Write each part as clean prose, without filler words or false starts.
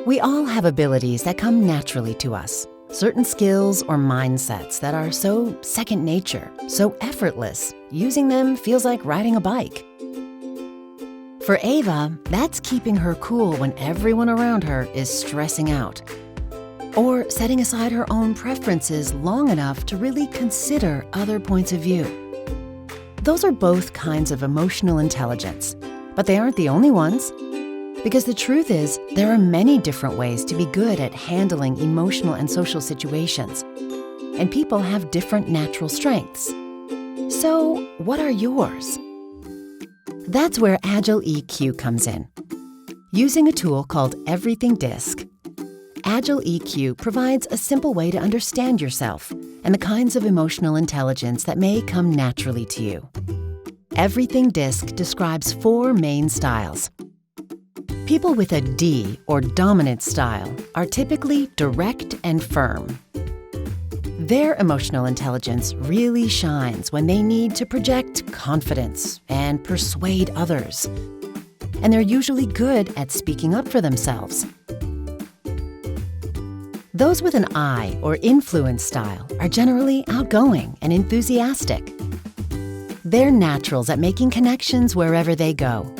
We all have abilities that come naturally to us, certain skills or mindsets that are so second nature, so effortless, using them feels like riding a bike. For Ava, that's keeping her cool when everyone around her is stressing out, or setting aside her own preferences long enough to really consider other points of view. Those are both kinds of emotional intelligence, but they aren't the only ones. Because the truth is, there are many different ways to be good at handling emotional and social situations, and people have different natural strengths. So, what are yours? That's where Agile EQ comes in. Using a tool called Everything DiSC, Agile EQ provides a simple way to understand yourself and the kinds of emotional intelligence that may come naturally to you. Everything DiSC describes 4 main styles. People with a D or dominant style are typically direct and firm. Their emotional intelligence really shines when they need to project confidence and persuade others. And they're usually good at speaking up for themselves. Those with an I or influence style are generally outgoing and enthusiastic. They're naturals at making connections wherever they go.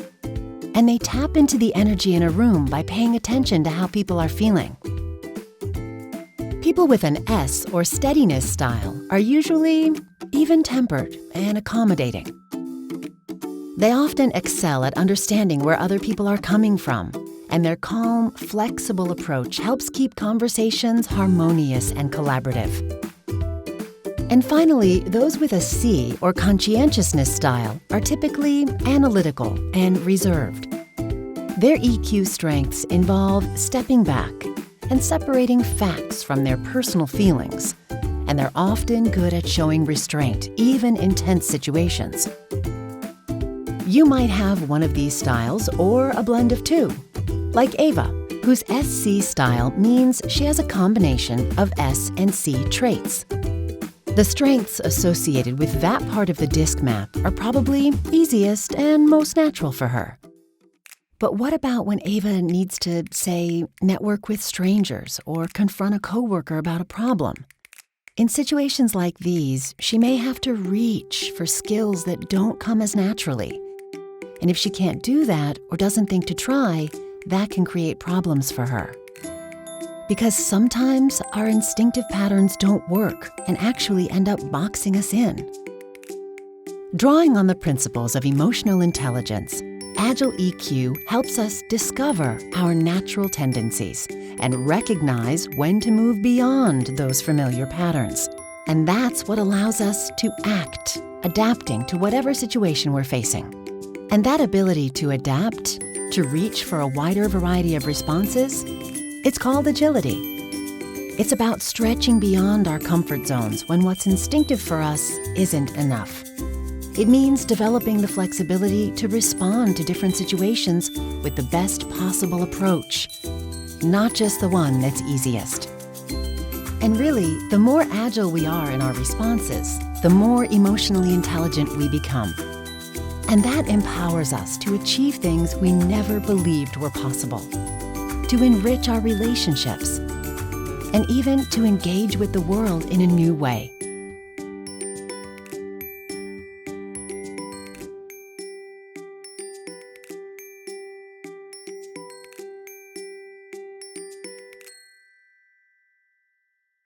And they tap into the energy in a room by paying attention to how people are feeling. People with an S or steadiness style are usually even-tempered and accommodating. They often excel at understanding where other people are coming from, and their calm, flexible approach helps keep conversations harmonious and collaborative. And finally, those with a C or conscientiousness style are typically analytical and reserved. Their EQ strengths involve stepping back and separating facts from their personal feelings, and they're often good at showing restraint, even in tense situations. You might have one of these styles or a blend of 2, like Ava, whose SC style means she has a combination of S and C traits. The strengths associated with that part of the DiSC map are probably easiest and most natural for her. But what about when Ava needs to, say, network with strangers or confront a coworker about a problem? In situations like these, she may have to reach for skills that don't come as naturally. And if she can't do that or doesn't think to try, that can create problems for her. Because sometimes our instinctive patterns don't work and actually end up boxing us in. Drawing on the principles of emotional intelligence, Agile EQ helps us discover our natural tendencies and recognize when to move beyond those familiar patterns. And that's what allows us to act, adapting to whatever situation we're facing. And that ability to adapt, to reach for a wider variety of responses, it's called agility. It's about stretching beyond our comfort zones when what's instinctive for us isn't enough. It means developing the flexibility to respond to different situations with the best possible approach, not just the one that's easiest. And really, the more agile we are in our responses, the more emotionally intelligent we become. And that empowers us to achieve things we never believed were possible, to enrich our relationships, and even to engage with the world in a new way.